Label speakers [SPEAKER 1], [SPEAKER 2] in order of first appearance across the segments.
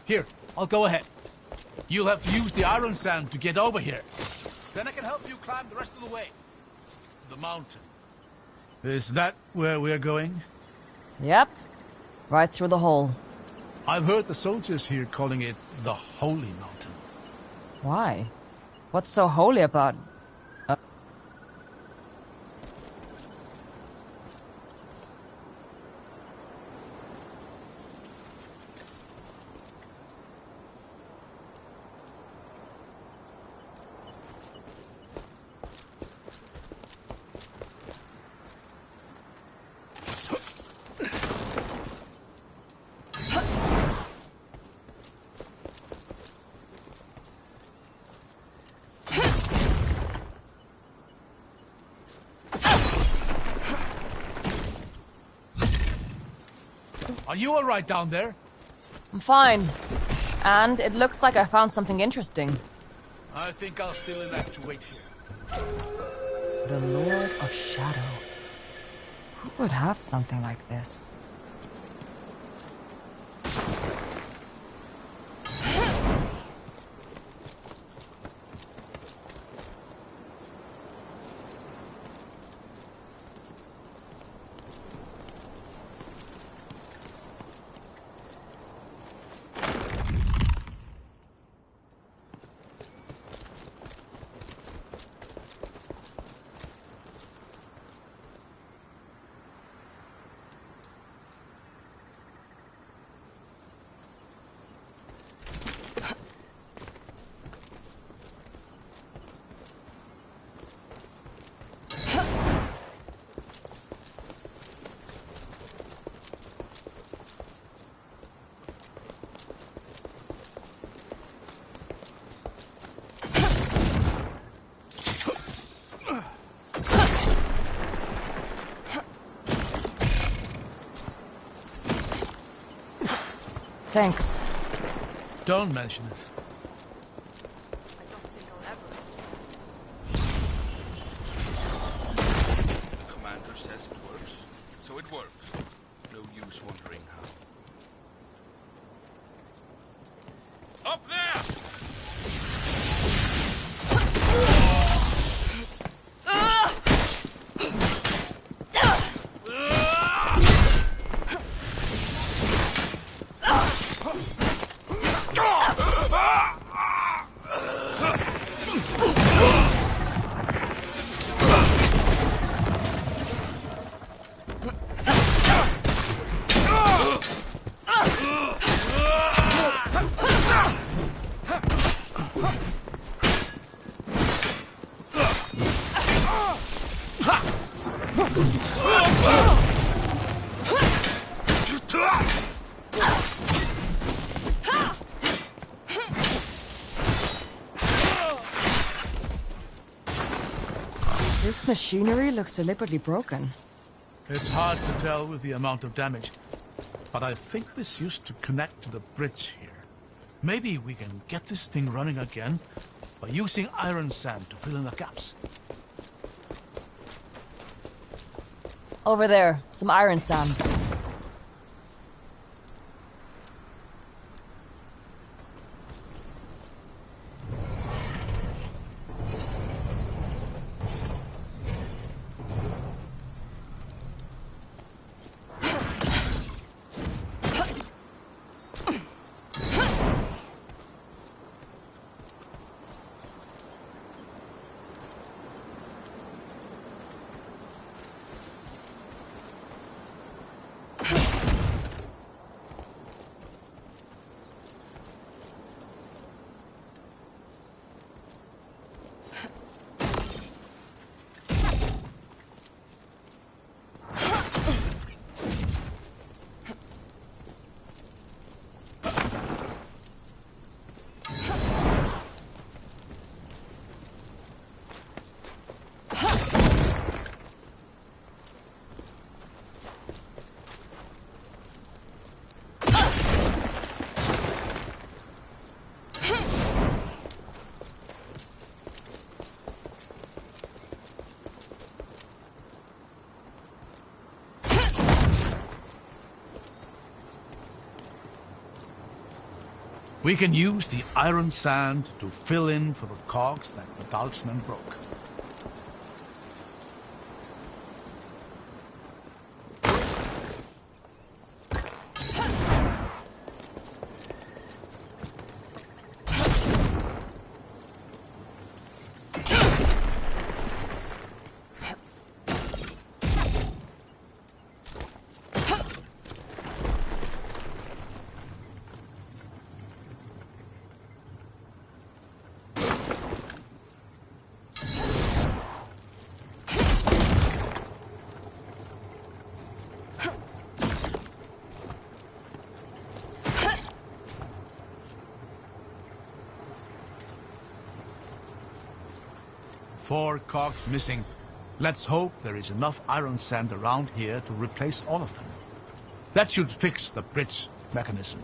[SPEAKER 1] Here, I'll go ahead. You'll have to use the iron sand to get over here. Then I can help you climb the rest of the way. The mountain. Is that where we're going?
[SPEAKER 2] Yep. Right through the hole.
[SPEAKER 1] I've heard the soldiers here calling it the Holy Mountain.
[SPEAKER 2] Why? What's so holy about it?
[SPEAKER 1] Are you all right down there?
[SPEAKER 2] I'm fine. And it looks like I found something interesting.
[SPEAKER 1] I think I'll still evacuate here.
[SPEAKER 2] The Lord of Shadow. Who would have something like this? Thanks.
[SPEAKER 1] Don't mention it.
[SPEAKER 3] The commander says it works, so it works. No use wondering how. Up there!
[SPEAKER 2] This machinery looks deliberately broken.
[SPEAKER 1] It's hard to tell with the amount of damage, but I think this used to connect to the bridge here. Maybe we can get this thing running again by using iron sand to fill in the gaps.
[SPEAKER 2] Over there, some iron sand.
[SPEAKER 1] We can use the iron sand to fill in for the cogs that the Dalsman broke. Four cogs missing. Let's hope there is enough iron sand around here to replace all of them. That should fix the bridge mechanism.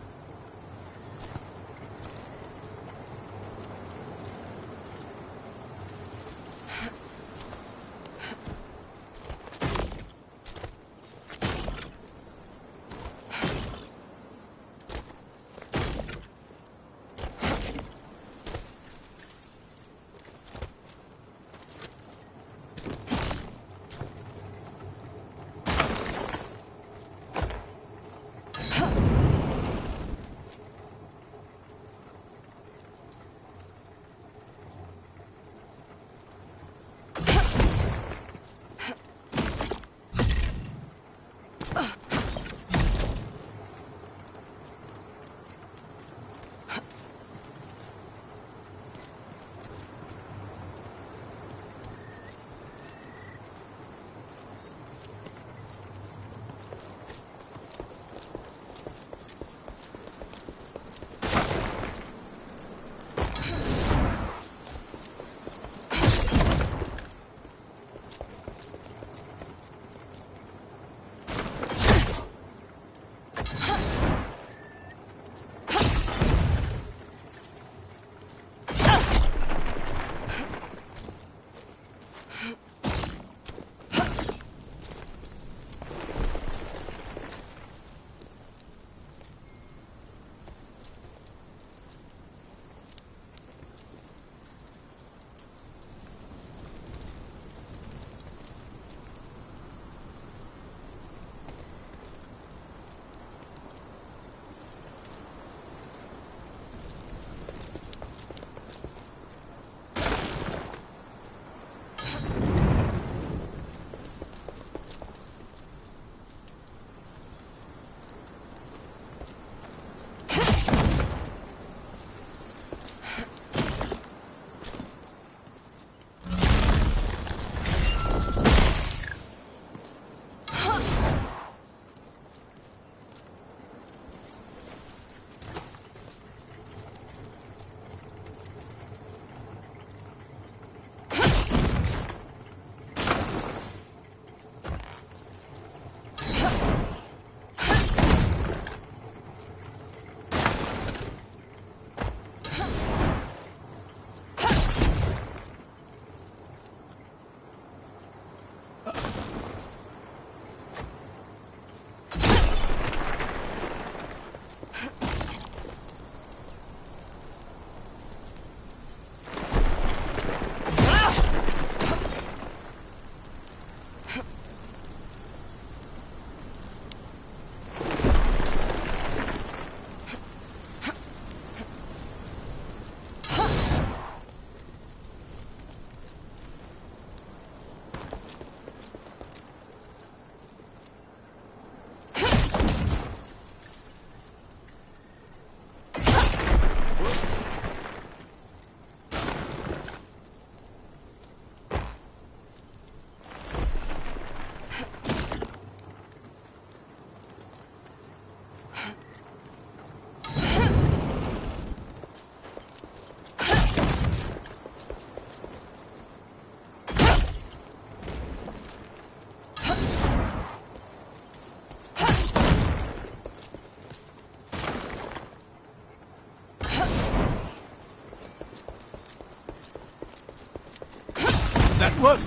[SPEAKER 1] That worked!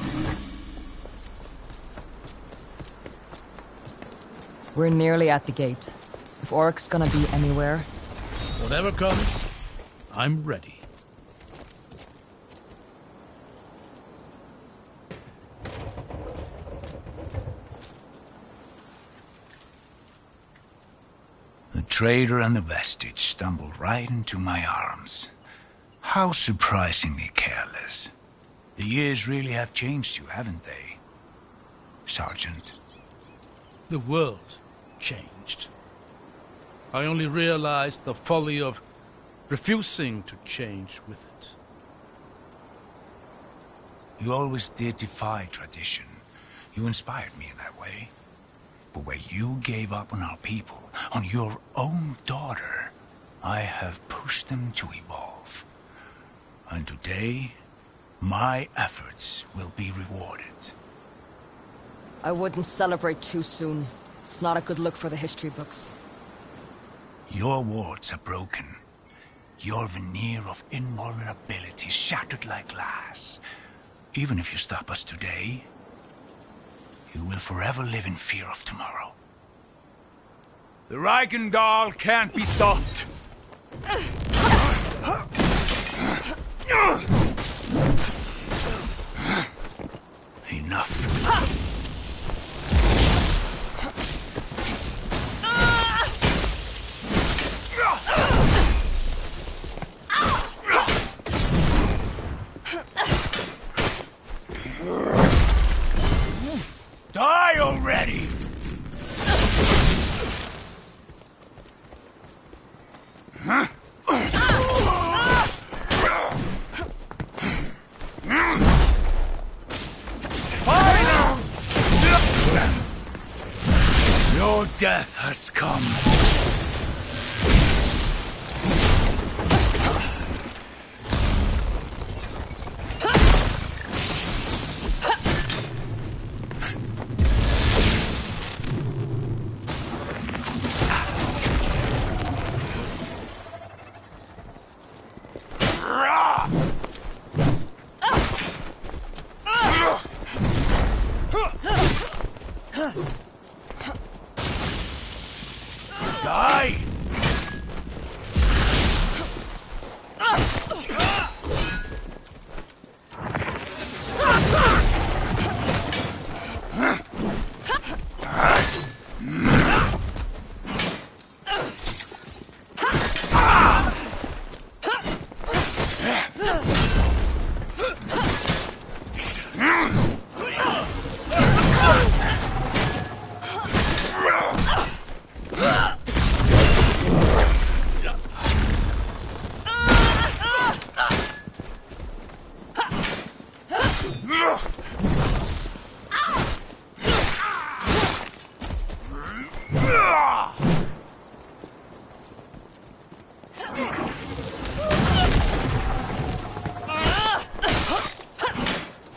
[SPEAKER 2] We're nearly at the gate. If Oric's gonna be anywhere,
[SPEAKER 1] Whatever comes, I'm ready.
[SPEAKER 4] The trader and the vestige stumbled right into my arms. How surprisingly careless. The years really have changed you, haven't they, Sergeant?
[SPEAKER 1] The world changed. I only realized the folly of refusing to change with it.
[SPEAKER 4] You always did defy tradition. You inspired me in that way. But where you gave up on our people, on your own daughter, I have pushed them to evolve. And today, my efforts will be rewarded.
[SPEAKER 2] I wouldn't celebrate too soon. It's not a good look for the history books.
[SPEAKER 4] Your wards are broken. Your veneer of invulnerability shattered like glass. Even if you stop us today, you will forever live in fear of tomorrow. The Reichendahl can't be stopped. Enough. Die already! Your death has come. Die!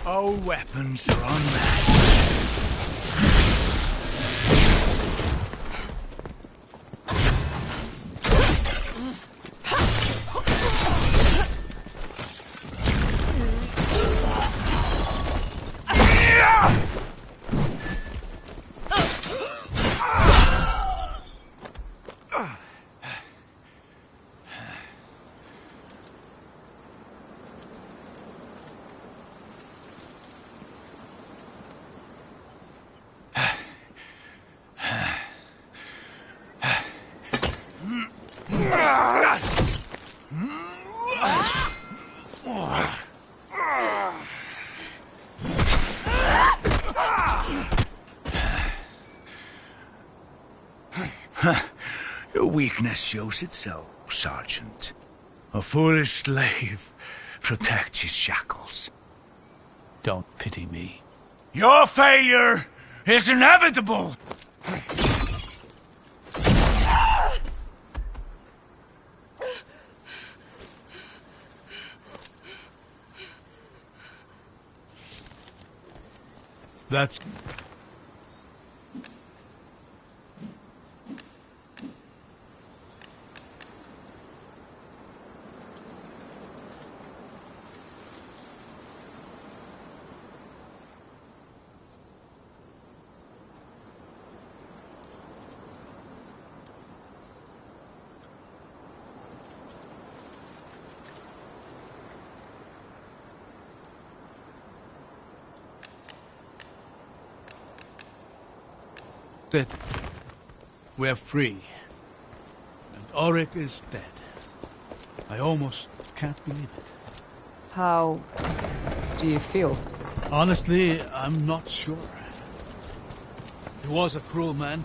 [SPEAKER 4] Our weapons are unmatched. Your weakness shows itself, Sergeant. A foolish slave protects his shackles.
[SPEAKER 1] Don't pity me.
[SPEAKER 4] Your failure is inevitable!
[SPEAKER 1] That's... Dead. We're free. And Auric is dead. I almost can't believe it.
[SPEAKER 2] How do you feel?
[SPEAKER 1] Honestly, I'm not sure. He was a cruel man.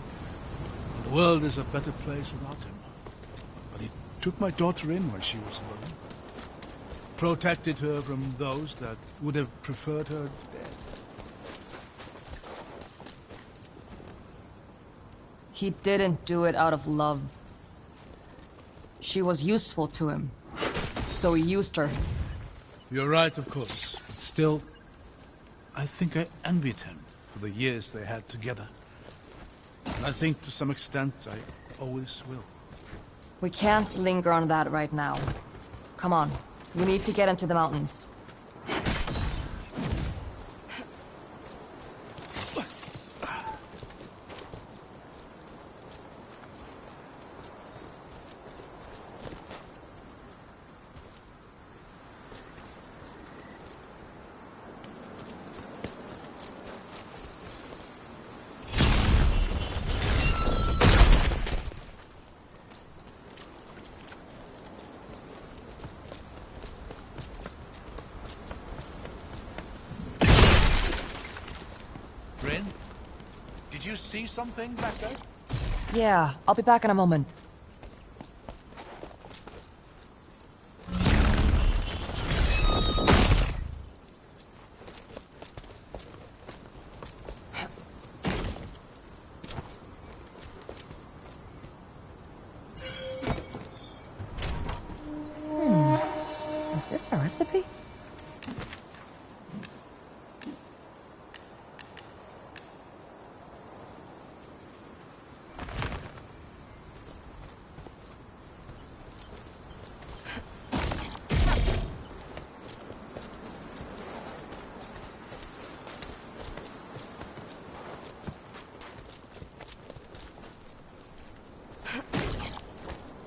[SPEAKER 1] The world is a better place without him. But he took my daughter in when she was alone. Protected her from those that would have preferred her dead.
[SPEAKER 2] He didn't do it out of love. She was useful to him, so he used her.
[SPEAKER 1] You're right, of course. But still, I think I envied him for the years they had together. And I think to some extent I always will.
[SPEAKER 2] We can't linger on that right now. Come on, we need to get into the mountains.
[SPEAKER 1] Did you see something back there?
[SPEAKER 2] Yeah, I'll be back in a moment. Is this a recipe?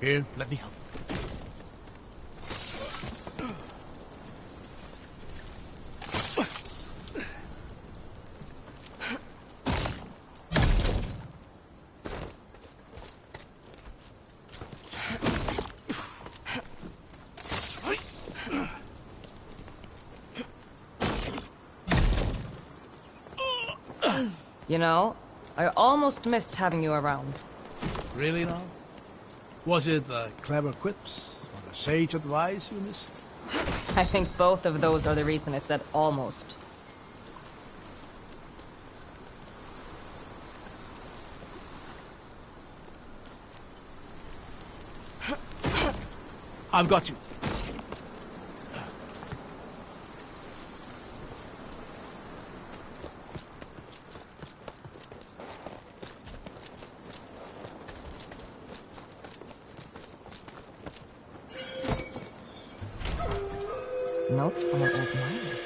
[SPEAKER 1] Here, let me help.
[SPEAKER 2] You know, I almost missed having you around.
[SPEAKER 1] Really now? Was it the clever quips or the sage advice you missed?
[SPEAKER 2] I think both of those are the reason I said almost.
[SPEAKER 1] I've got you.
[SPEAKER 2] Notes from an old miner.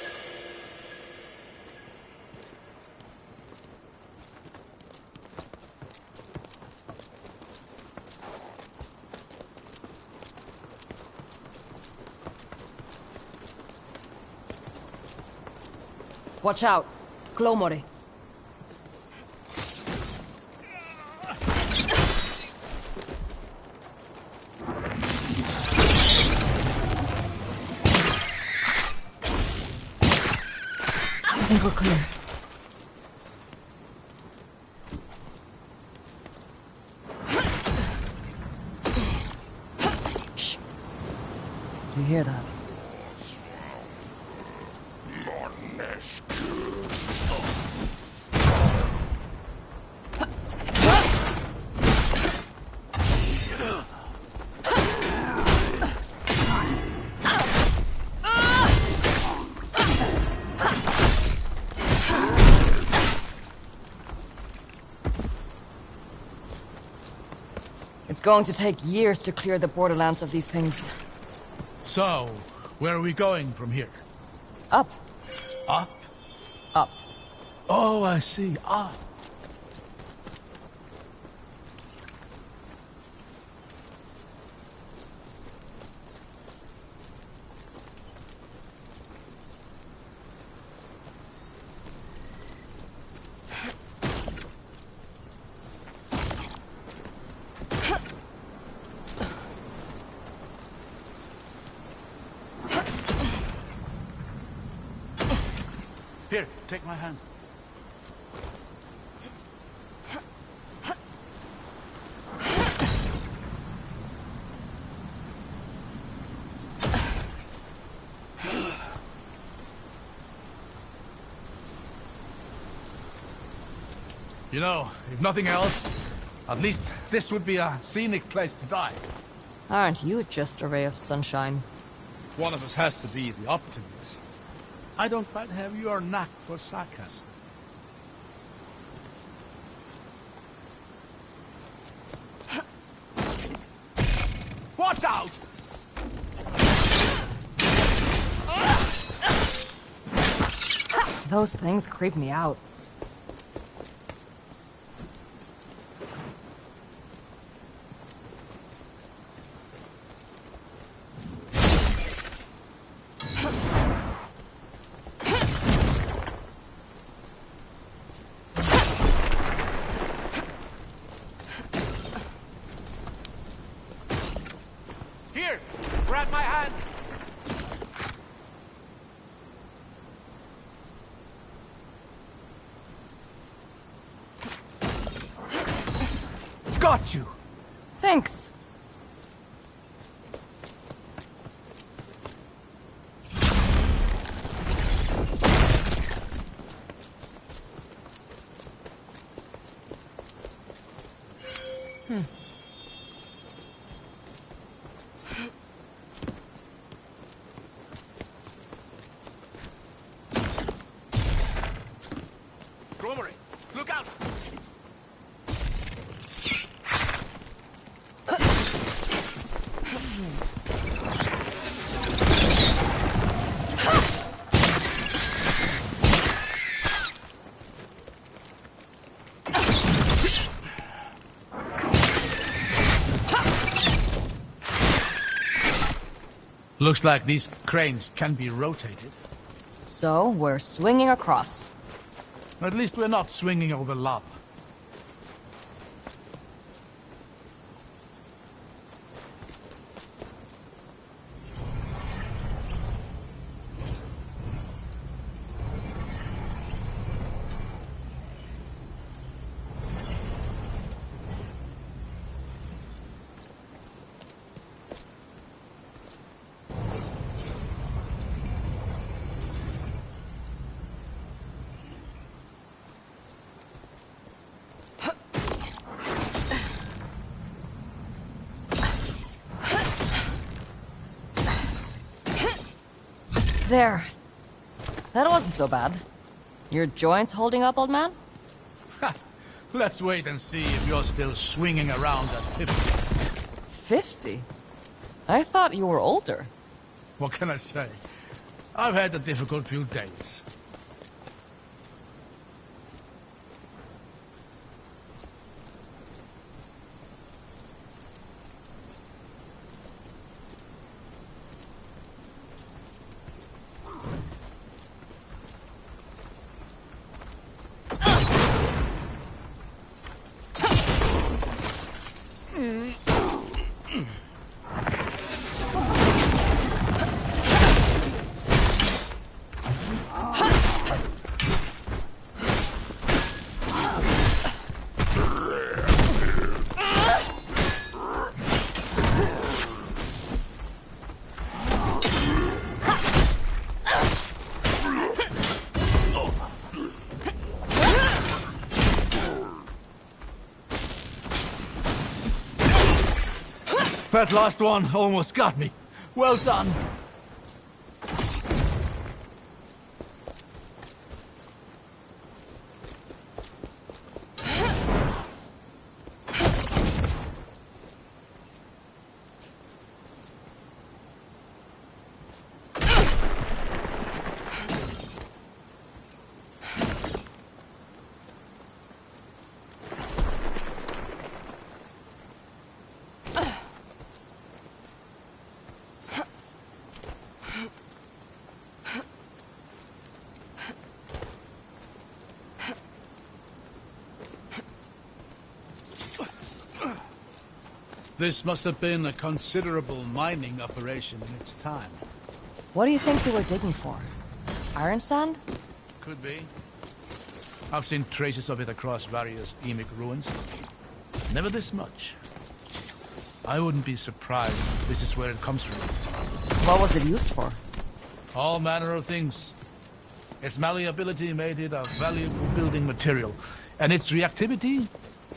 [SPEAKER 2] Watch out! Glomore. I think we're clear. Shh. Do you hear that? It's going to take years to clear the borderlands of these things.
[SPEAKER 1] So, where are we going from here?
[SPEAKER 2] Up.
[SPEAKER 1] Up?
[SPEAKER 2] Up.
[SPEAKER 1] Oh, I see. Up. Here, take my hand. You know, if nothing else, at least this would be a scenic place to die.
[SPEAKER 2] Aren't you just a ray of sunshine?
[SPEAKER 1] One of us has to be the optimist. I don't quite have your knack for sarcasm. Watch out!
[SPEAKER 2] Those things creep me out.
[SPEAKER 1] Here, grab my hand. Got you.
[SPEAKER 2] Thanks.
[SPEAKER 1] Look out! Looks like these cranes can be rotated.
[SPEAKER 2] So, we're swinging across.
[SPEAKER 1] At least we're not swinging over lava.
[SPEAKER 2] There. That wasn't so bad. Your joints holding up, old man?
[SPEAKER 1] Let's wait and see if you're still swinging around at 50.
[SPEAKER 2] 50? I thought you were older.
[SPEAKER 1] What can I say? I've had a difficult few days. That last one almost got me. Well done. This must have been a considerable mining operation in its time.
[SPEAKER 2] What do you think they were digging for? Iron sand?
[SPEAKER 1] Could be. I've seen traces of it across various Emic ruins. Never this much. I wouldn't be surprised if this is where it comes from.
[SPEAKER 2] What was it used for?
[SPEAKER 1] All manner of things. Its malleability made it a valuable building material, and its reactivity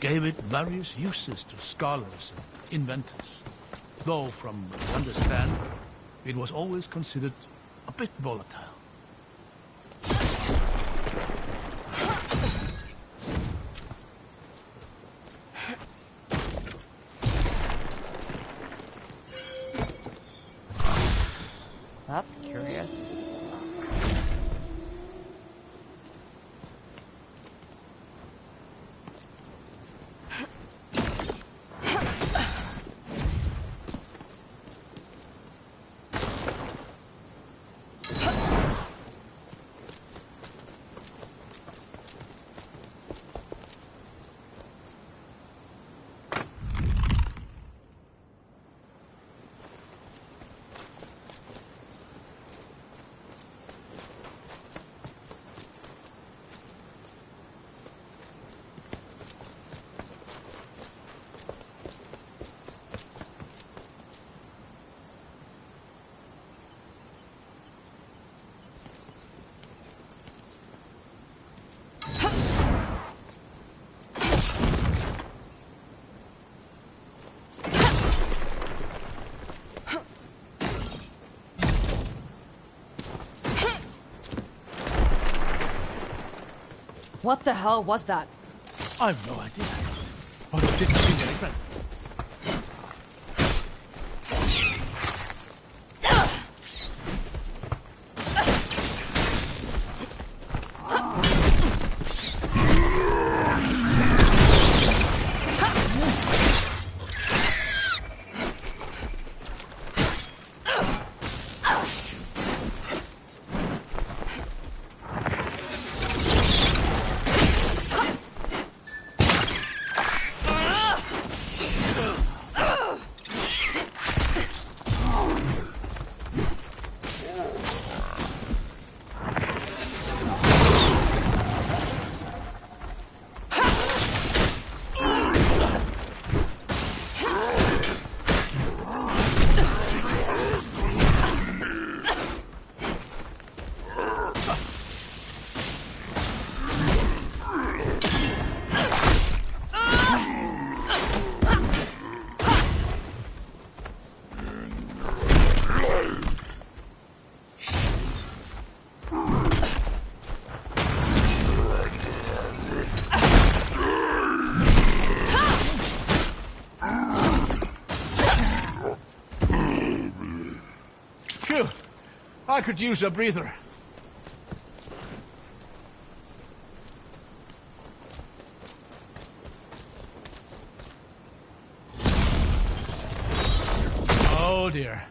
[SPEAKER 1] gave it various uses to scholars and inventors. Though, from what I understand, it was always considered a bit volatile.
[SPEAKER 2] That's curious. What the hell was that?
[SPEAKER 1] I've no idea. But it didn't seem any friend. I could use a breather. Oh dear.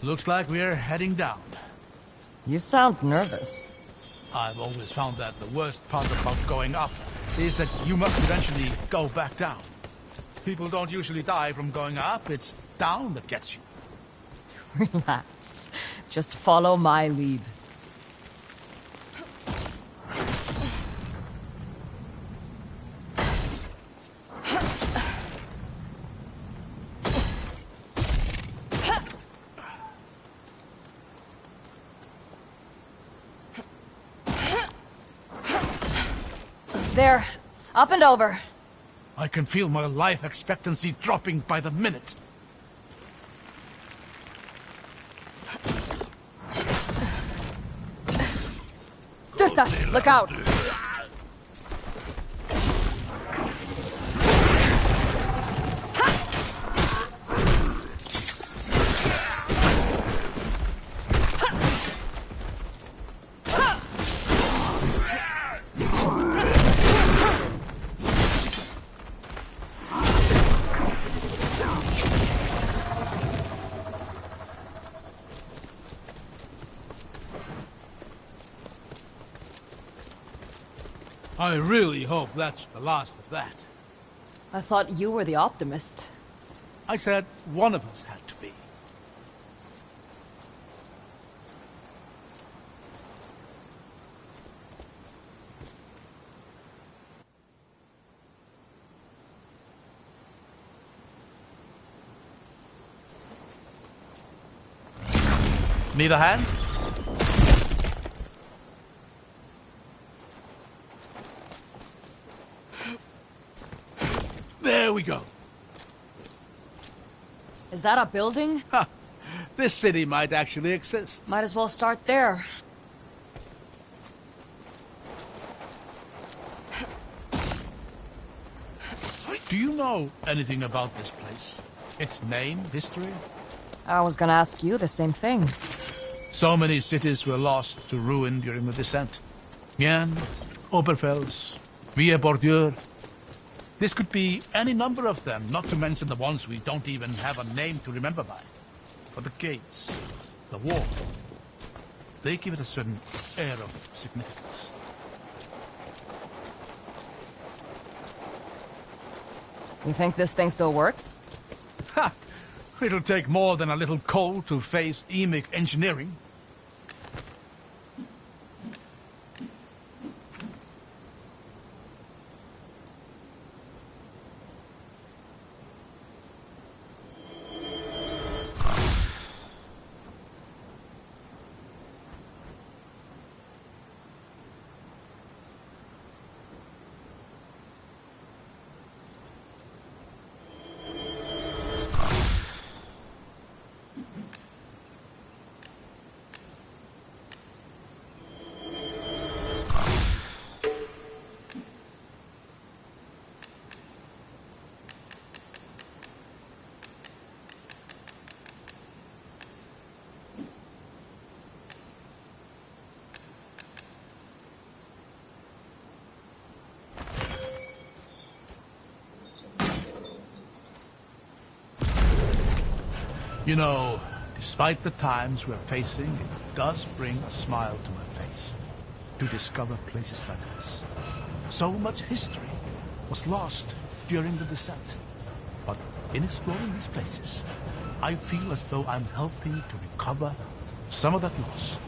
[SPEAKER 1] Looks like we're heading down.
[SPEAKER 2] You sound nervous.
[SPEAKER 1] I've always found that the worst part about going up is that you must eventually go back down. People don't usually die from going up, it's down that gets you.
[SPEAKER 2] Relax. Just follow my lead. There. Up and over.
[SPEAKER 1] I can feel my life expectancy dropping by the minute.
[SPEAKER 2] Look out!
[SPEAKER 1] I really hope that's the last of that.
[SPEAKER 2] I thought you were the optimist.
[SPEAKER 1] I said one of us had to be. Need a hand? There we go.
[SPEAKER 2] Is that a building?
[SPEAKER 1] Ha! This city might actually exist.
[SPEAKER 2] Might as well start there.
[SPEAKER 1] Do you know anything about this place? Its name, history?
[SPEAKER 2] I was gonna ask you the same thing.
[SPEAKER 1] So many cities were lost to ruin during the descent. Mien, Oberfels, Villers-Bordure. This could be any number of them, not to mention the ones we don't even have a name to remember by. But the gates, the wall, they give it a certain air of significance.
[SPEAKER 2] You think this thing still works?
[SPEAKER 1] Ha! It'll take more than a little coal to face emic engineering. You know, despite the times we're facing, it does bring a smile to my face to discover places like this. So much history was lost during the descent. But in exploring these places, I feel as though I'm helping to recover some of that loss.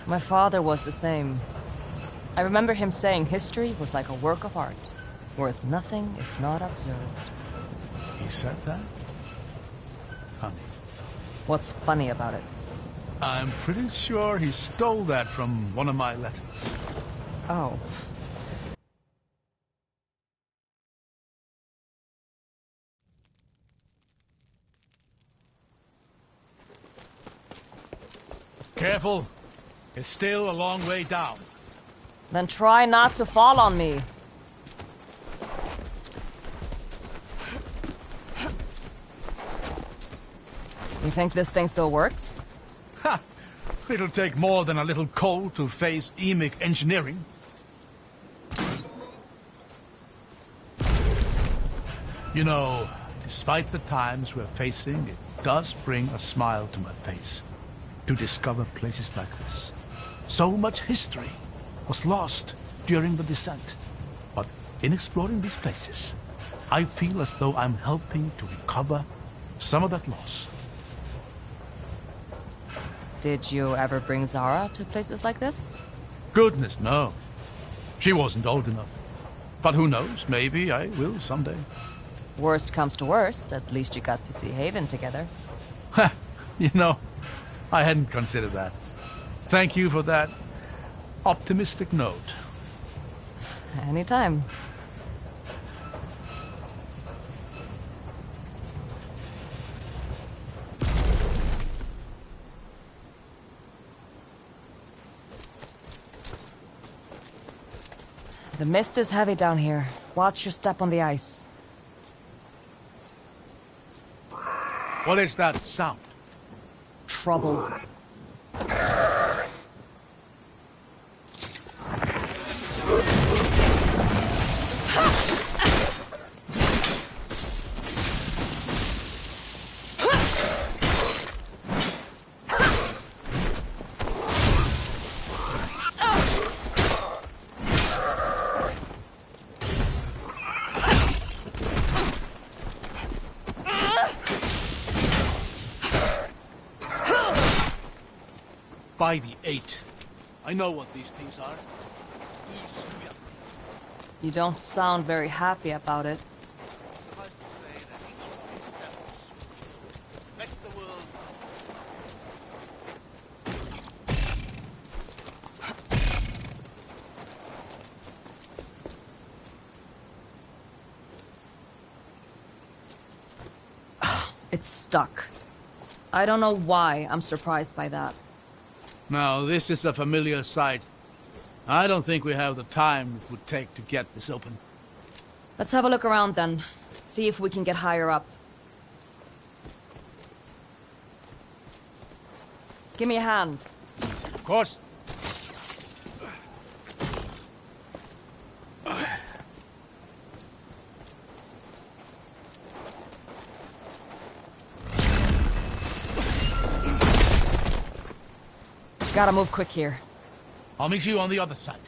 [SPEAKER 2] My father was the same. I remember him saying history was like a work of art, worth nothing if not observed.
[SPEAKER 1] He said that? Funny.
[SPEAKER 2] What's funny about it?
[SPEAKER 1] I'm pretty sure he stole that from one of my letters.
[SPEAKER 2] Oh.
[SPEAKER 1] Careful. It's still a long way down.
[SPEAKER 2] Then try not to fall on me. You think this thing still works?
[SPEAKER 1] Ha! It'll take more than a little coal to face emic engineering. You know, despite the times we're facing, it does bring a smile to my face to discover places like this. So much history was lost during the descent. But in exploring these places, I feel as though I'm helping to recover some of that loss.
[SPEAKER 2] Did you ever bring Zara to places like this?
[SPEAKER 1] Goodness, no. She wasn't old enough. But who knows, maybe I will someday.
[SPEAKER 2] Worst comes to worst, at least you got to see Haven together.
[SPEAKER 1] Ha! You know, I hadn't considered that. Thank you for that optimistic note.
[SPEAKER 2] Anytime. The mist is heavy down here. Watch your step on the ice.
[SPEAKER 1] What is that sound?
[SPEAKER 2] Trouble.
[SPEAKER 1] By the 8. I know what these things are.
[SPEAKER 2] You don't sound very happy about it.
[SPEAKER 1] Suffice to say that each of these devils makes the world
[SPEAKER 2] It's stuck. I don't know why I'm surprised by that.
[SPEAKER 1] Now, this is a familiar sight. I don't think we have the time it would take to get this open.
[SPEAKER 2] Let's have a look around then. See if we can get higher up. Give me a hand.
[SPEAKER 1] Of course.
[SPEAKER 2] Gotta move quick here.
[SPEAKER 1] I'll meet you on the other side.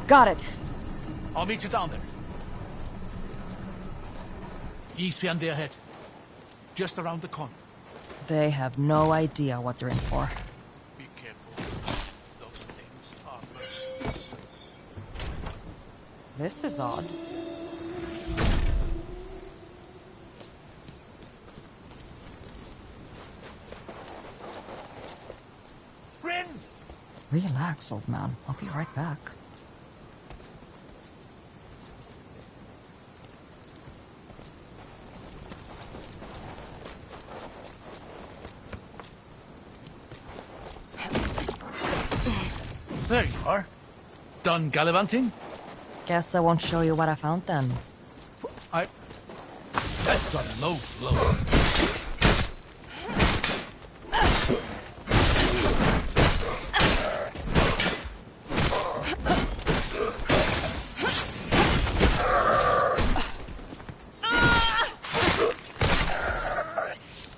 [SPEAKER 2] Got it.
[SPEAKER 1] I'll meet you down there. Isfjandi ahead. Just around the corner.
[SPEAKER 2] They have no idea what they're in for.
[SPEAKER 1] Be careful. Those things are merciless.
[SPEAKER 2] This is odd.
[SPEAKER 1] Rin!
[SPEAKER 2] Relax, old man. I'll be right back.
[SPEAKER 1] There you are. Done gallivanting?
[SPEAKER 2] Guess I won't show you what I found then.
[SPEAKER 1] That's a low blow.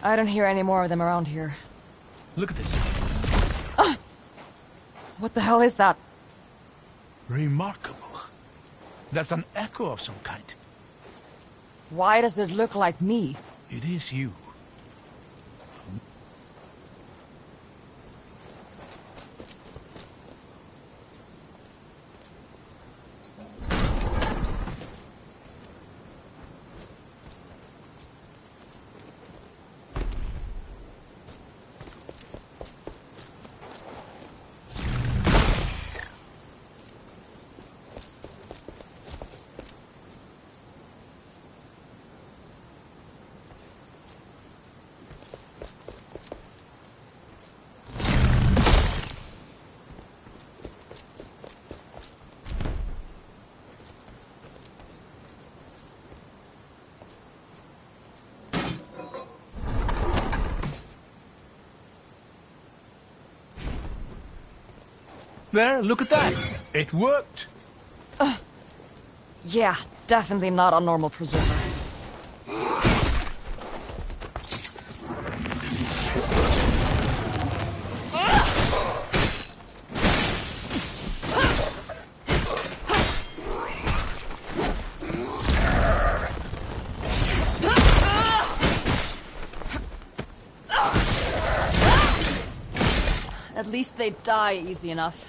[SPEAKER 2] I don't hear any more of them around here.
[SPEAKER 1] Look at this.
[SPEAKER 2] What the hell is that?
[SPEAKER 1] Remarkable. That's an echo of some kind.
[SPEAKER 2] Why does it look like me?
[SPEAKER 1] It is you. There, look at that. It worked.
[SPEAKER 2] Yeah, definitely not a normal preserver. At least they die easy enough.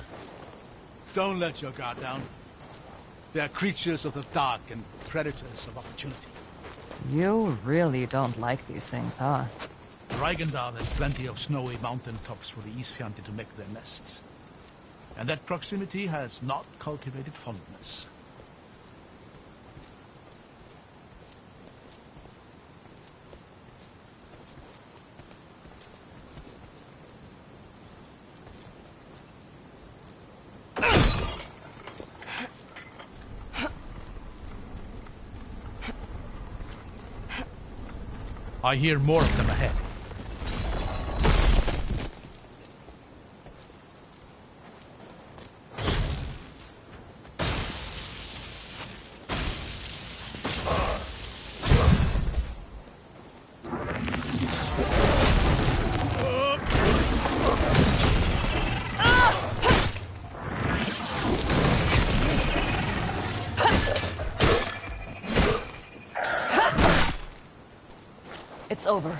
[SPEAKER 1] Don't let your guard down. They are creatures of the dark and predators of opportunity.
[SPEAKER 2] You really don't like these things, huh?
[SPEAKER 1] Reikendal has plenty of snowy mountain tops for the Isfjandi to make their nests. And that proximity has not cultivated fondness. I hear more of them ahead.
[SPEAKER 2] It's over.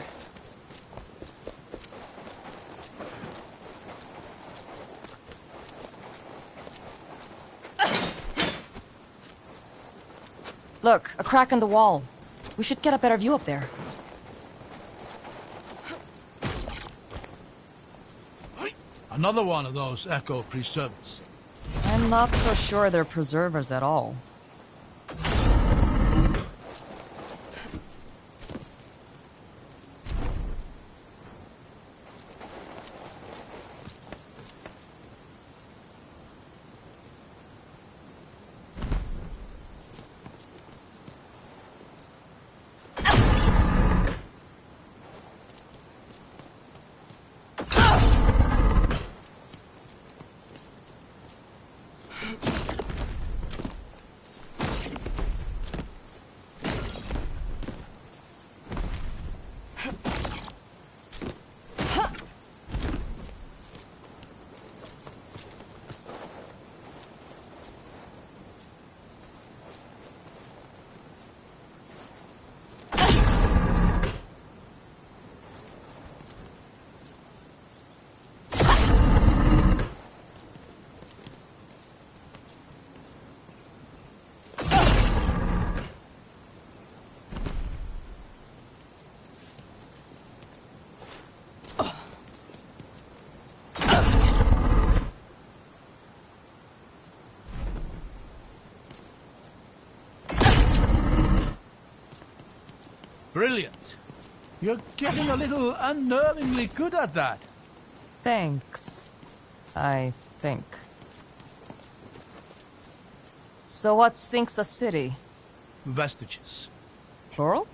[SPEAKER 2] Look, a crack in the wall. We should get a better view up there.
[SPEAKER 1] Another one of those echo preservers.
[SPEAKER 2] I'm not so sure they're preservers at all.
[SPEAKER 1] Brilliant. You're getting a little unnervingly good at that.
[SPEAKER 2] Thanks. I think. So what sinks a city?
[SPEAKER 1] Vestiges.
[SPEAKER 2] Plural?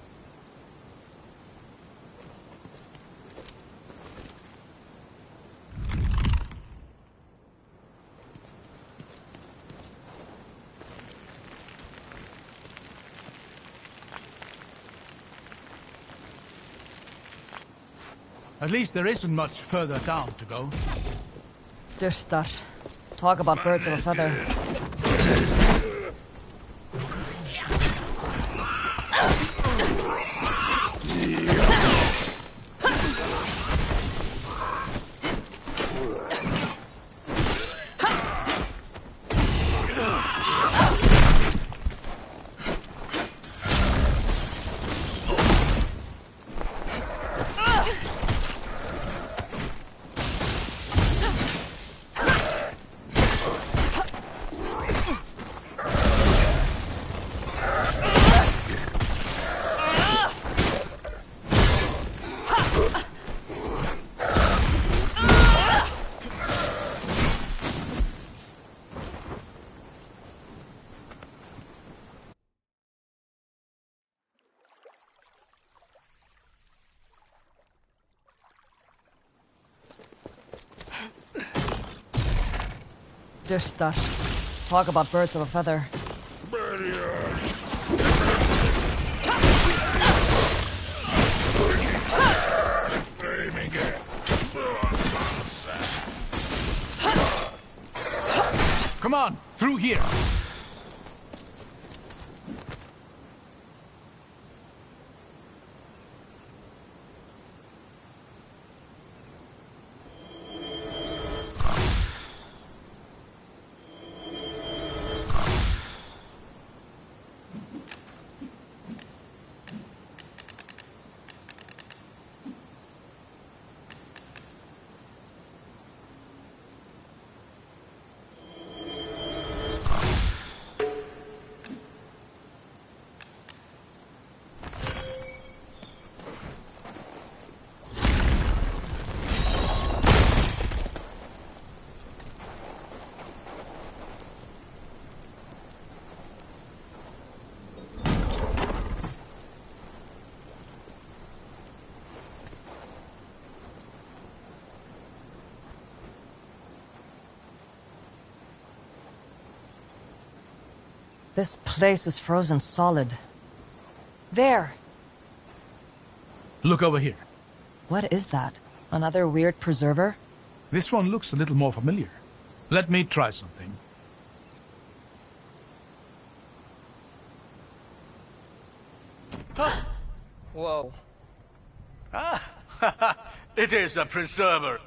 [SPEAKER 1] At least there isn't much further down to go.
[SPEAKER 2] Dustar. Talk about birds of a feather. Dustar. Talk about birds of a feather.
[SPEAKER 1] Come on, through here.
[SPEAKER 2] This place is frozen solid. There!
[SPEAKER 1] Look over here.
[SPEAKER 2] What is that? Another weird preserver?
[SPEAKER 1] This one looks a little more familiar. Let me try something.
[SPEAKER 2] Whoa.
[SPEAKER 1] Ah, it is a preserver.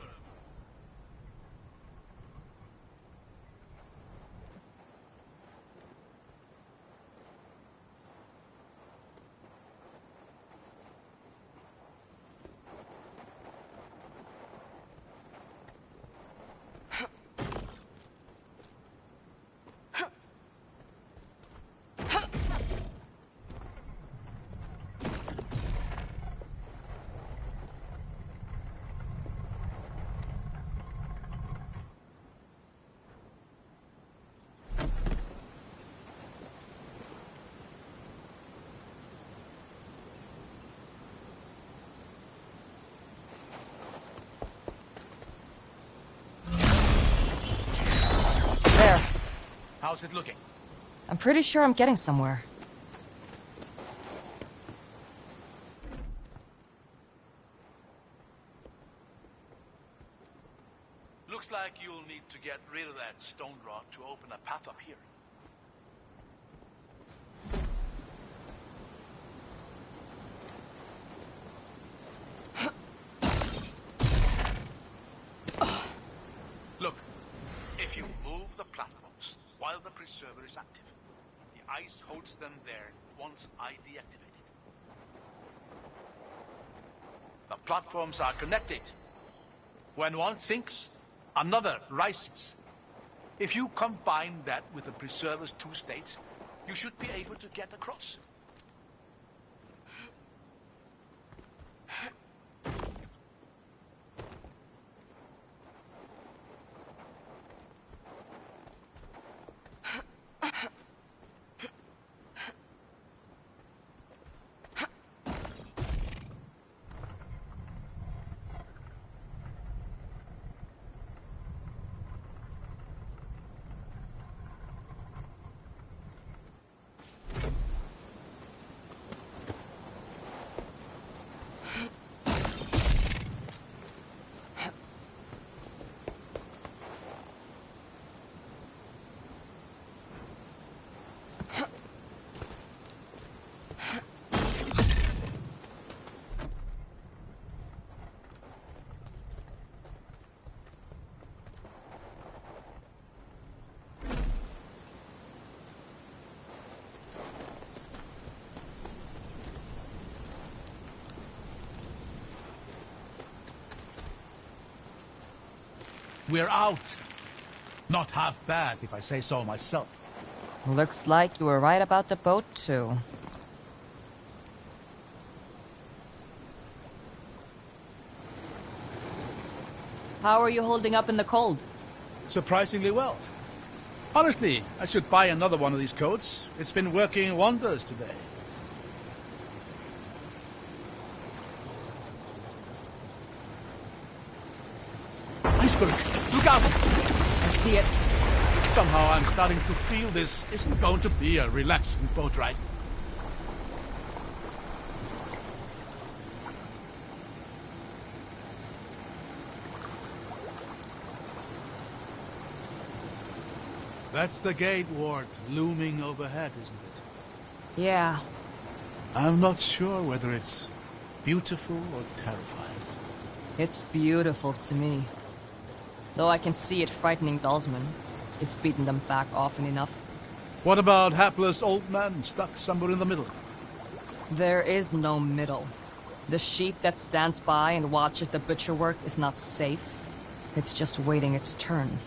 [SPEAKER 2] There.
[SPEAKER 1] How's it looking?
[SPEAKER 2] I'm pretty sure I'm getting somewhere.
[SPEAKER 1] Looks like you'll need to get rid of that stone rock to open a path up here. Look, if you move the platforms while the preserver is active, the ice holds them there once I deactivate it. The platforms are connected. When one sinks, another rises. If you combine that with the preserver's two states, you should be able to get across. We're out. Not half bad, if I say so myself.
[SPEAKER 2] Looks like you were right about the boat, too. How are you holding up in the cold?
[SPEAKER 1] Surprisingly well. Honestly, I should buy another one of these coats. It's been working wonders today. Iceberg! Look out!
[SPEAKER 2] I see it.
[SPEAKER 1] Somehow I'm starting to feel this isn't going to be a relaxing boat ride. That's the gate ward looming overhead, isn't it?
[SPEAKER 2] Yeah.
[SPEAKER 1] I'm not sure whether it's beautiful or terrifying.
[SPEAKER 2] It's beautiful to me. Though I can see it frightening Dalsman. It's beaten them back often enough.
[SPEAKER 1] What about hapless old men stuck somewhere in the middle?
[SPEAKER 2] There is no middle. The sheep that stands by and watches the butcher work is not safe. It's just waiting its turn.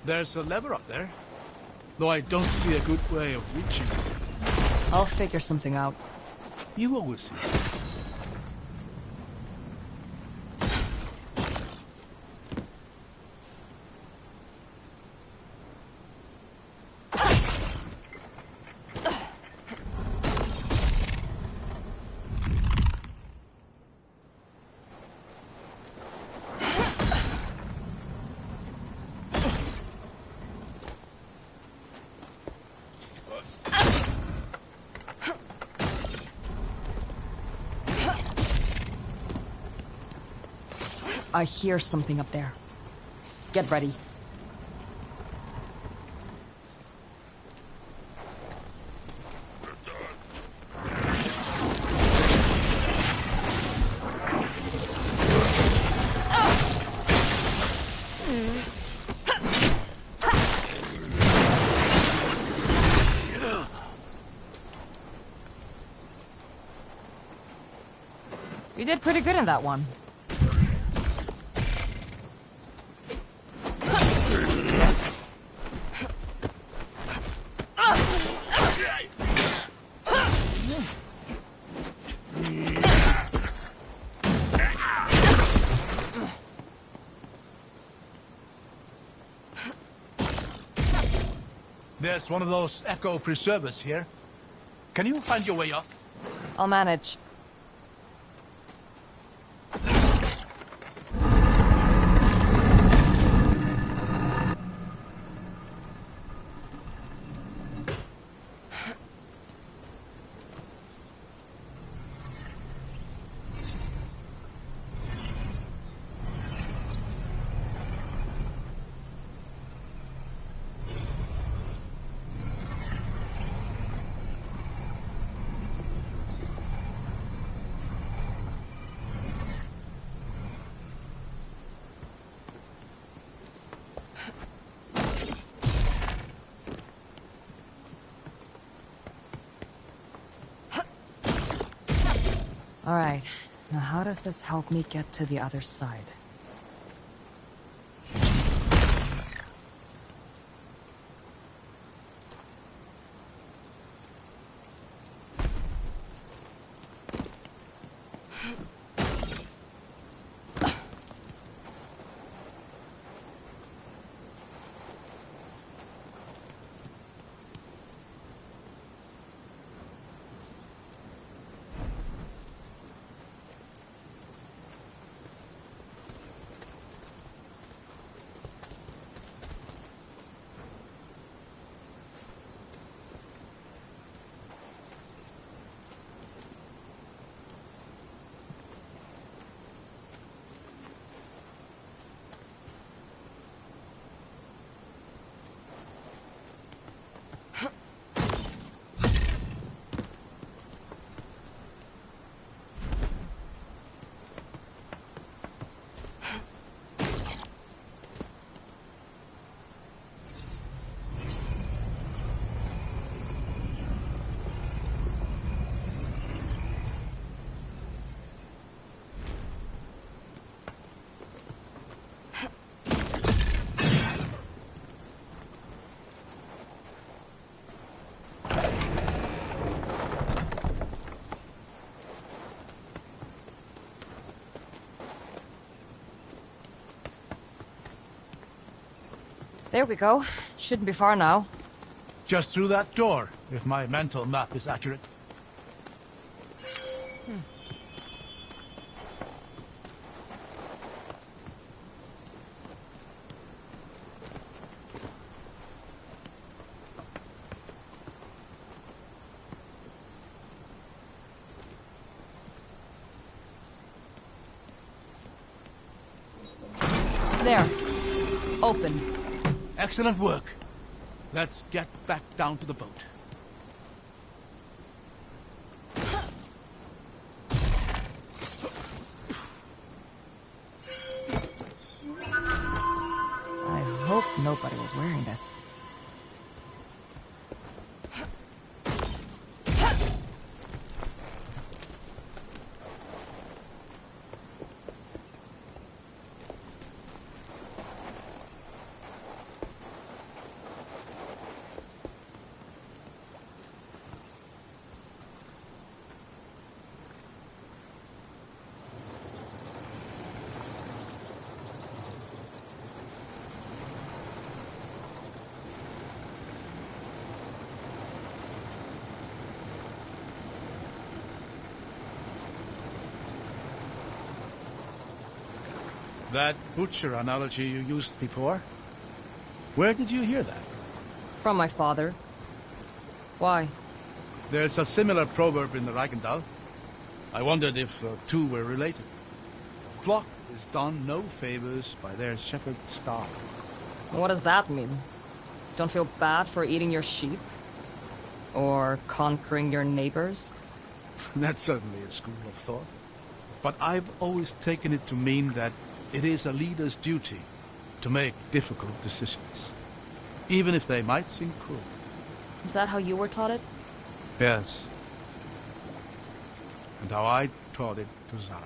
[SPEAKER 1] There's a lever up there, though I don't see a good way of reaching it.
[SPEAKER 2] I'll figure something out.
[SPEAKER 1] You always see.
[SPEAKER 2] I hear something up there. Get ready. You did pretty good in that one.
[SPEAKER 1] There's one of those echo preservers here. Can you find your way up?
[SPEAKER 2] I'll manage. All right, now how does this help me get to the other side? There we go. Shouldn't be far now.
[SPEAKER 1] Just through that door, if my mental map is accurate.
[SPEAKER 2] There. Open.
[SPEAKER 1] Excellent work. Let's get back down to the boat.
[SPEAKER 2] I hope nobody was wearing this.
[SPEAKER 1] That butcher analogy you used before? Where did you hear that?
[SPEAKER 2] From my father. Why?
[SPEAKER 1] There's a similar proverb in the Reichendal. I wondered if the two were related. Flock is done no favors by their shepherd's staff.
[SPEAKER 2] What does that mean? Don't feel bad for eating your sheep? Or conquering your neighbors?
[SPEAKER 1] That's certainly a school of thought. But I've always taken it to mean that it is a leader's duty to make difficult decisions, even if they might seem cruel.
[SPEAKER 2] Is that how you were taught it?
[SPEAKER 1] Yes. And how I taught it to Zara.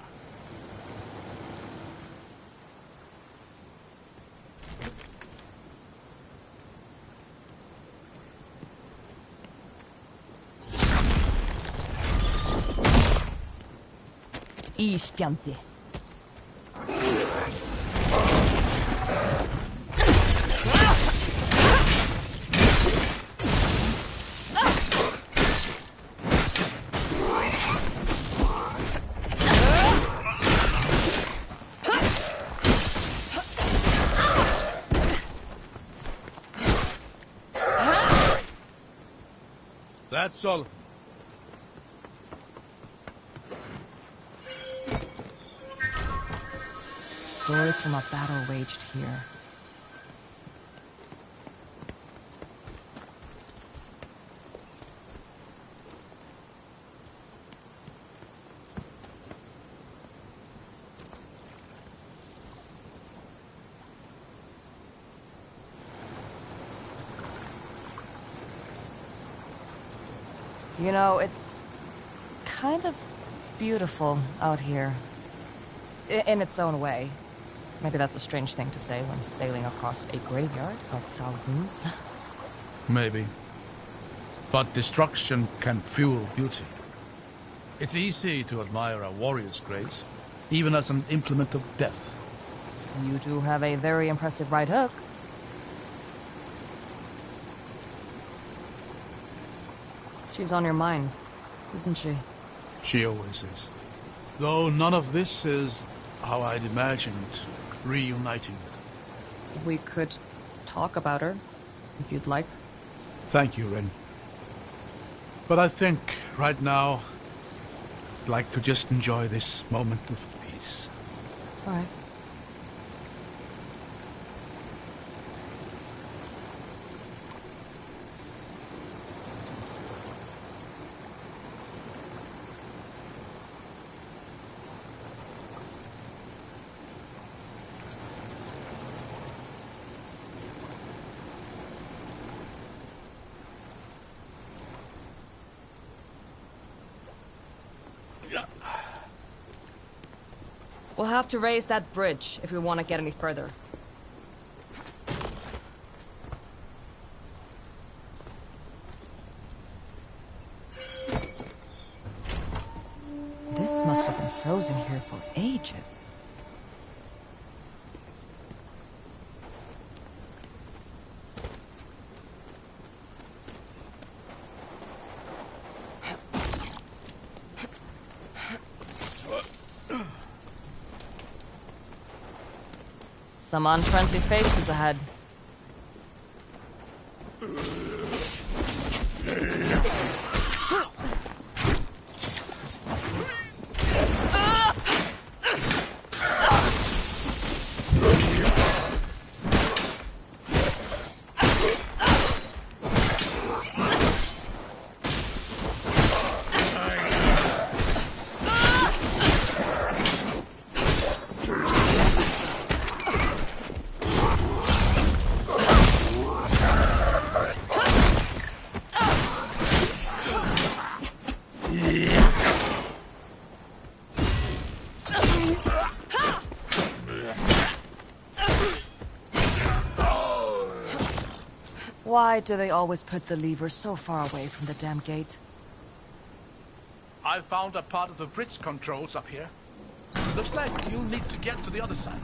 [SPEAKER 2] Iskante.
[SPEAKER 1] That's all.
[SPEAKER 2] Stories from a battle waged here. You know, it's kind of beautiful out here. In its own way. Maybe that's a strange thing to say when sailing across a graveyard of thousands.
[SPEAKER 1] Maybe. But destruction can fuel beauty. It's easy to admire a warrior's grace, even as an implement of death.
[SPEAKER 2] You do have a very impressive right hook. She's on your mind, isn't she?
[SPEAKER 1] She always is. Though none of this is how I'd imagined reuniting.
[SPEAKER 2] We could talk about her, if you'd like.
[SPEAKER 1] Thank you, Ren. But I think, right now, I'd like to just enjoy this moment of peace.
[SPEAKER 2] All right. We'll have to raise that bridge if we want to get any further. This must have been frozen here for ages. Some unfriendly faces ahead. Why do they always put the lever so far away from the damn gate?
[SPEAKER 1] I found a part of the bridge controls up here. Looks like you'll need to get to the other side.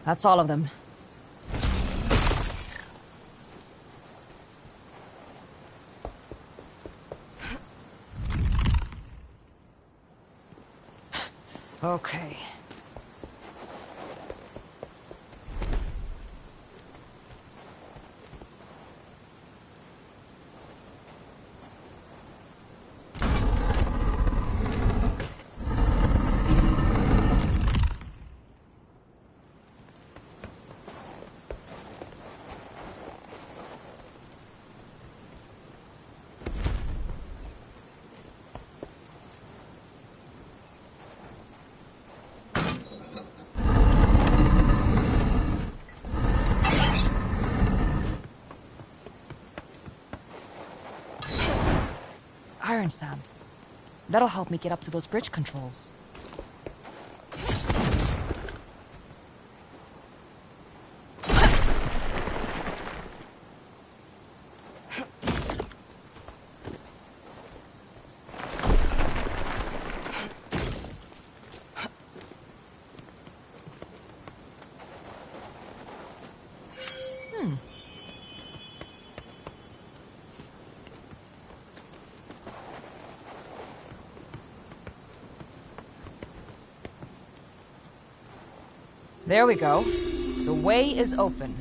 [SPEAKER 2] That's all of them. Okay. Iron sand. That'll help me get up to those bridge controls. There we go. The way is open.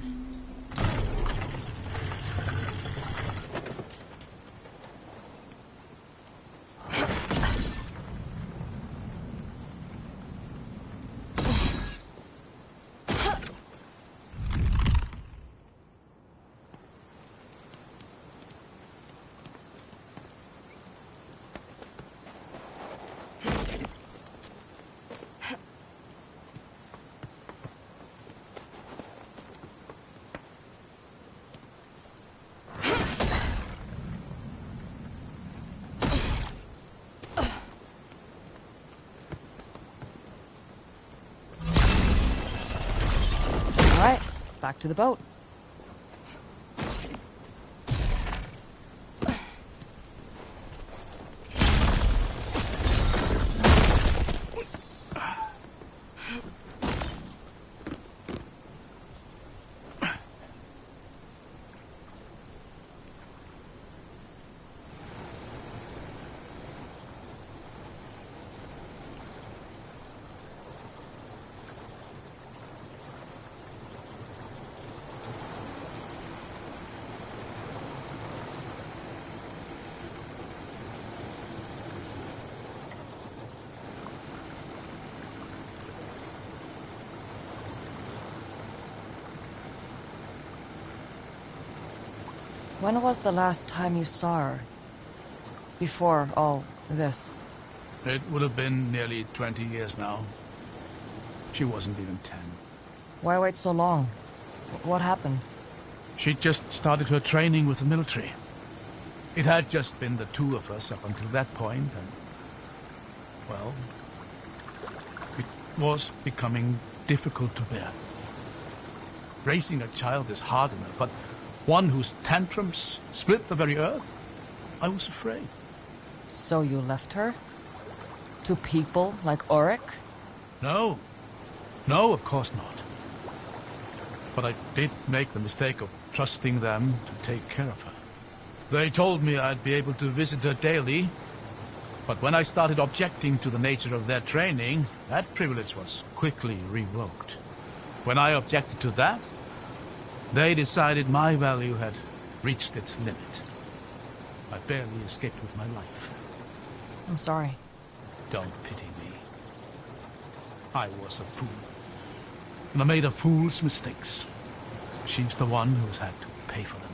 [SPEAKER 2] All right, back to the boat. When was the last time you saw her? Before all this?
[SPEAKER 1] It would have been nearly 20 years now. She wasn't even 10.
[SPEAKER 2] Why wait so long? What happened?
[SPEAKER 1] She'd just started her training with the military. It had just been the two of us up until that point, and, well, it was becoming difficult to bear. Raising a child is hard enough, but one whose tantrums split the very earth? I was afraid.
[SPEAKER 2] So you left her? To people like Auric?
[SPEAKER 1] No. No, of course not. But I did make the mistake of trusting them to take care of her. They told me I'd be able to visit her daily, but when I started objecting to the nature of their training, that privilege was quickly revoked. When I objected to that, they decided my value had reached its limit. I barely escaped with my life.
[SPEAKER 2] I'm sorry.
[SPEAKER 1] Don't pity me. I was a fool. And I made a fool's mistakes. She's the one who's had to pay for them.